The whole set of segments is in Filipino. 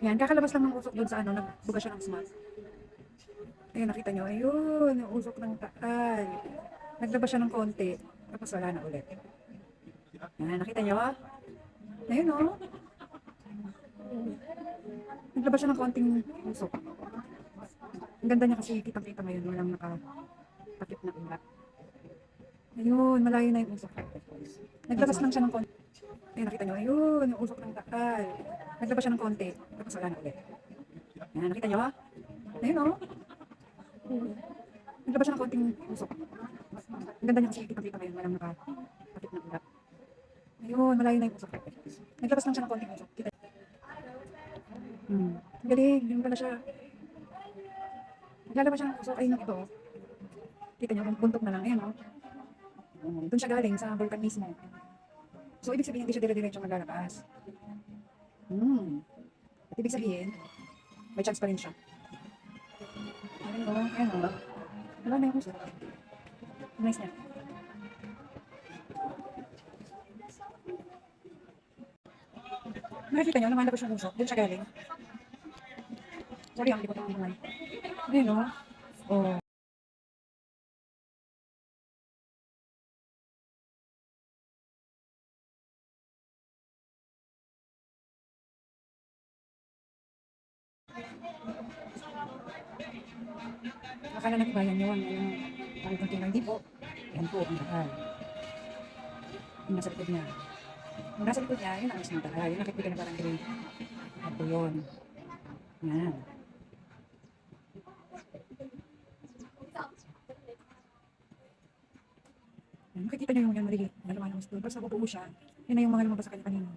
Yan, kakalabas lang ng usok doon sa ano, nagbuga siya ng smart. Ayun, nakita nyo, ayun, yung usok ng taal. Naglabas siya ng konti, tapos wala na ulit. Yan, nakita nyo? Ayun, oh. Naglabas siya ng konting usok. Ang ganda niya kasi kitang-kita ngayon, walang nakatakip na ulat. Ayun, malayo na yung usok. Naglabas lang siya ng konti. Ayun, nakita nyo, ayun, yung usok ng taal. Naglabas siya ng konti, tapos wala na ulit. Yan, nakita nyo? Ayun, oh. Naglabas siya ng konting usok. Ang ganda niya kasi kitang-kita ngayon, walang nakatakip na ulat. Ayun, malayo na yung usok. Naglabas lang siya ng konting usok. Kita. Galing, yun pala siya. Naglalabas siya ng usok. Ayun yung ito. Kita niyo, buntok na lang. Ayan, oh. Doon siya galing sa vulkan mismo. So, ibig sabihin, hindi siya dire-diretso maglalabas. At ibig sabihin, may chance pa rin siya. Ayun, oh. Ayan, oh. Wala na yung usok. Nice niya. Nakikita niyo, lumalabas yung usok. Doon siya galing. Sorry, ang likot ng buhay. Ayun, oh. Oh. Akala ng iba yan yun. Ang konti lang. Hindi po. Yan po ang mahal. Yung nasa likod niya. Yung nasa likod niya, yun ang mas mahal. Yung nakikita na parang green. Ito yun. Yan. Yan. Makikita niyo yung maliliit na lumalabas doon. Basta bubuo siya. Yun na yung mga lumabas sa kanya kanina.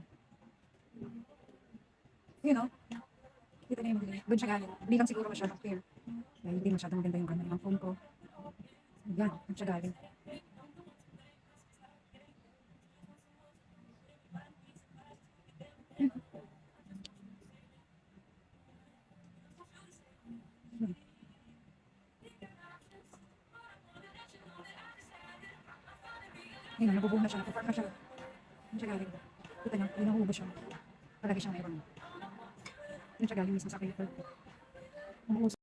Yun o. Kita niyo yung maliliit. Doon siya galing. Hindi lang siguro masyadong clear. Dahil hindi masyadong maganda yung camera ng phone ko. Yan. Doon siya galing. Yun, nabubuo na siya. Napupark na siya. Doon siya galing. Kita niyo, yun ang uubos siya. Palagi siyang mayroon. Doon siya galing mismo sa paper. Umuusok.